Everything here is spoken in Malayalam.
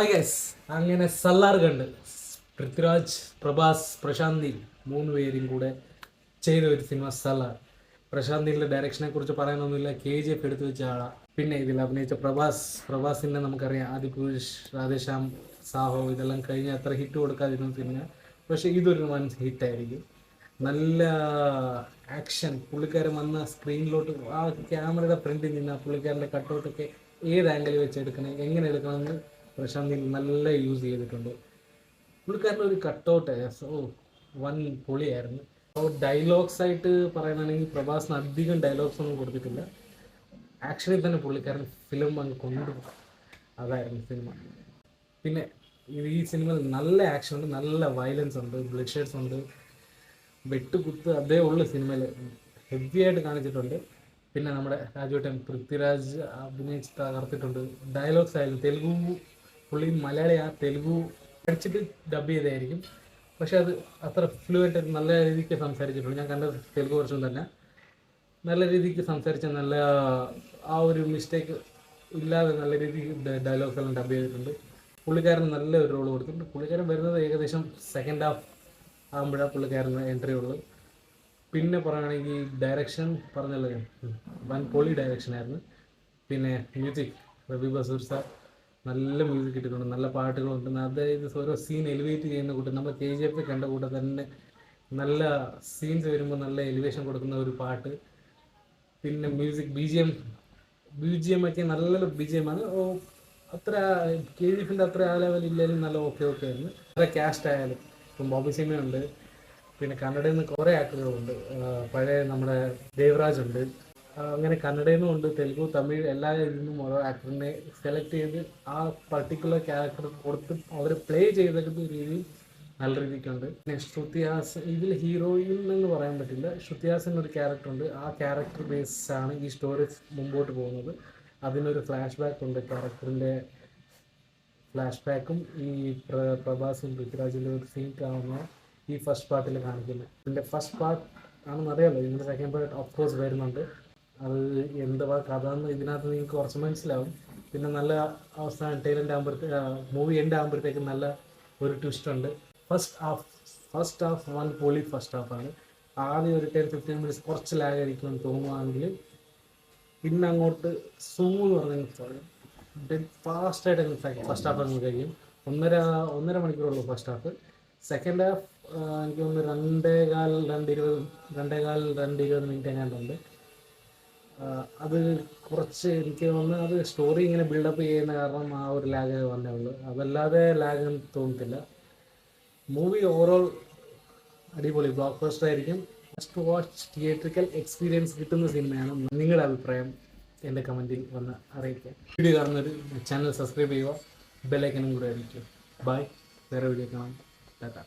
അങ്ങനെ സല്ലാർ കണ്ട് പൃഥ്വിരാജ്, പ്രഭാസ്, പ്രശാന്ത് നീൽ മൂന്ന് പേരും കൂടെ ചെയ്ത ഒരു സിനിമ സല്ലാർ. പ്രശാന്ത് നീലിന്റെ ഡയറക്ഷനെ കുറിച്ച് പറയാനൊന്നുമില്ല. KGF എടുത്തു വെച്ച ആളാ. പിന്നെ ഇതിൽ അഭിനയിച്ച പ്രഭാസിന്റെ നമുക്കറിയാം, ആദിപുരുഷ്, രാധേശ്യാം, സാഹോ ഇതെല്ലാം കഴിഞ്ഞ് അത്ര ഹിറ്റ് കൊടുക്കാതിരുന്ന സിനിമ. പക്ഷെ ഇതൊരു വൻ ഹിറ്റായിരിക്കും. നല്ല ആക്ഷൻ, പുള്ളിക്കാരൻ വന്ന സ്ക്രീനിലോട്ട് ആ ക്യാമറയുടെ ഫ്രണ്ടിൽ നിന്ന് ആ പുള്ളിക്കാരൻ്റെ കട്ടൗട്ടൊക്കെ ഏത് ആംഗിളിൽ വെച്ച് എടുക്കണം, എങ്ങനെ എടുക്കണമെന്ന് പ്രശാന്ത് നല്ല യൂസ് ചെയ്തിട്ടുണ്ട്. പുള്ളിക്കാരൻ്റെ ഒരു കട്ടൗട്ട് വൻ പൊളിയായിരുന്നു. അപ്പോൾ ഡയലോഗ്സ് ആയിട്ട് പറയുകയാണെങ്കിൽ പ്രഭാസിന് അധികം ഡയലോഗ്സ് ഒന്നും കൊടുത്തിട്ടില്ല. ആക്ഷനിൽ തന്നെ പുള്ളിക്കാരൻ ഫിലിം അങ്ങ് കൊണ്ടുപോകും. അതായിരുന്നു സിനിമ. പിന്നെ ഈ സിനിമയിൽ നല്ല ആക്ഷൻ ഉണ്ട്, നല്ല വയലൻസ് ഉണ്ട്, ബ്ലഡ് ഷെയ്ഡ്സ് ഉണ്ട്, വെട്ടുകുത്ത് അതേ ഉള്ളു സിനിമയിൽ ഹെവി ആയിട്ട് കാണിച്ചിട്ടുണ്ട്. പിന്നെ നമ്മുടെ രാജുവേട്ടൻ പൃഥ്വിരാജ് അഭിനയിച്ച് തകർത്തിട്ടുണ്ട്. ഡയലോഗ്സ് ആയാലും തെലുഗു, പുള്ളി മലയാളിയാ, തെലുഗു പഠിച്ചിട്ട് ഡബ് ചെയ്തായിരിക്കും. പക്ഷെ അത് അത്ര ഫ്ലുവൻ്റ് നല്ല രീതിക്ക് സംസാരിച്ചിട്ടുണ്ട്. ഞാൻ കണ്ട തെലുഗു വർഷം തന്നെ നല്ല രീതിക്ക് സംസാരിച്ച, നല്ല ആ ഒരു മിസ്റ്റേക്ക് ഇല്ലാതെ നല്ല രീതിക്ക് ഡയലോഗ്സ് എല്ലാം ഡബ് ചെയ്തിട്ടുണ്ട്. പുള്ളിക്കാരൻ നല്ല ഒരു റോൾ കൊടുത്തിട്ടുണ്ട്. പുള്ളിക്കാരൻ വരുന്നത് ഏകദേശം സെക്കൻഡ് ഹാഫ് ആകുമ്പോഴാണ് പുള്ളിക്കാരന് എൻട്രി ഉള്ളത്. പിന്നെ പറയുകയാണെങ്കിൽ ഡയറക്ഷൻ പറഞ്ഞല്ലോ, വൻ പൊളി ഡയറക്ഷനായിരുന്നു. പിന്നെ മ്യൂസിക് രവി ബസൂർ സാർ നല്ല മ്യൂസിക് ഇട്ടിട്ടുണ്ട്, നല്ല പാട്ടുകളുണ്ട്. അതായത് ഓരോ സീൻ എലിവേറ്റ് ചെയ്യുന്ന കൂട്ടം നമ്മൾ KGF കണ്ട കൂട്ടം തന്നെ നല്ല സീൻസ് വരുമ്പോൾ നല്ല എലിവേഷൻ കൊടുക്കുന്ന ഒരു പാട്ട്. പിന്നെ മ്യൂസിക് BGM ഒക്കെ നല്ല BGM ആണ്. അത്ര KGFൻ്റെ അത്ര ആ ലെവലില്ലാലും നല്ല ഓക്കെ ആയിരുന്നു. അത്ര കാസ്റ്റ് ആയാലും ഇപ്പം ബോബി സിനിമയുണ്ട്, പിന്നെ കന്നഡയിൽ നിന്ന് കുറേ ആക്ടറുകളുണ്ട്. പഴയ നമ്മുടെ ദേവരാജ് ഉണ്ട്. അങ്ങനെ കന്നഡയിൽ നിന്നും ഉണ്ട്, തെലുഗു, തമിഴ് എല്ലാ ഇതിൽ നിന്നും ഓരോ ആക്ടറിനെ സെലക്ട് ചെയ്ത് ആ പർട്ടിക്കുലർ ക്യാരക്ടർ കൊടുത്ത് അവർ പ്ലേ ചെയ്തെടുത്ത രീതി നല്ല രീതിക്കുണ്ട്. പിന്നെ ശ്രുതിഹാസൻ ഇതിൽ ഹീറോയിൻ എന്ന് പറയാൻ പറ്റില്ല. ശ്രുതിഹാസൻ ഒരു ക്യാരക്ടർ ഉണ്ട്. ആ ക്യാരക്ടർ ബേസാണ് ഈ സ്റ്റോറി മുമ്പോട്ട് പോകുന്നത്. അതിനൊരു ഫ്ലാഷ് ബാക്ക് ഉണ്ട്. ക്യാരക്ടറിൻ്റെ ഫ്ലാഷ് ബാക്കും ഈ പ്രഭാസും പൃഥ്വിരാജിൻ്റെ ഒരു സീൻ കാണുന്ന ഈ ഫസ്റ്റ് പാർട്ടിൽ കാണിക്കുന്നത്. ഇതിൻ്റെ ഫസ്റ്റ് പാർട്ട് ആണെന്ന് അറിയാമല്ലോ. ഇതിൻ്റെ സെക്കൻഡ് പാർട്ട് ഓഫ് കോഴ്സ് വരുന്നുണ്ട്. അത് എന്തുവാ കഥ എന്ന് ഇതിനകത്ത് നിങ്ങൾക്ക് കുറച്ച് മനസ്സിലാവും. പിന്നെ നല്ല അവസാനം ടൈലൻ്റ് ആകുമ്പോഴത്തേക്ക് മൂവി എൻഡ് ആകുമ്പോഴത്തേക്കും നല്ല ഒരു ട്വിസ്റ്റ് ഉണ്ട്. ഫസ്റ്റ് ഹാഫ് വൺ പൊളി ഫസ്റ്റ് ഹാഫാണ്. ആദ്യം ഒരു 10-15 മിനിറ്റ്സ് കുറച്ച് ലാഗ് ആയിരിക്കുമെന്ന് തോന്നുവാണെങ്കിൽ പിന്നെ അങ്ങോട്ട് എന്ന് പറഞ്ഞാൽ ഡെഡ് ഫാസ്റ്റായിട്ട് ഫസ്റ്റ് ഹാഫ് അങ്ങ് കഴിയും. ഒന്നര മണിക്കൂറുള്ളൂ ഫസ്റ്റ് ഹാഫ്. സെക്കൻഡ് ഹാഫ് എനിക്ക് തോന്നുന്നു 2:20 മിനിറ്റ് എങ്ങാണ്ടുണ്ട്. അത് കുറച്ച് എനിക്ക് തോന്നുന്നു അത് സ്റ്റോറി ഇങ്ങനെ ബിൽഡപ്പ് ചെയ്യുന്ന കാരണം ആ ഒരു ലാഗ് വന്നേ ഉള്ളൂ. അതല്ലാതെ ലാഗ് തോന്നത്തില്ല. മൂവി ഓവറോൾ അടിപൊളി ബ്ലോക്ക് ബസ്റ്റർ ആയിരിക്കും. ഫസ്റ്റ് വാച്ച് തിയേറ്ററിക്കൽ എക്സ്പീരിയൻസ് കിട്ടുന്ന സിനിമയാണ്. നിങ്ങളുടെ അഭിപ്രായം എൻ്റെ കമൻറ്റിൽ വന്ന് അറിയിക്കുക. വീഡിയോ കാണുന്നൊരു ചാനൽ സബ്സ്ക്രൈബ് ചെയ്യുക, ബെല്ലൈക്കനും കൂടെ അറിയിക്കുക. ബൈ, വേറെ വീഡിയോ കാണാം. ടാറ്റാ.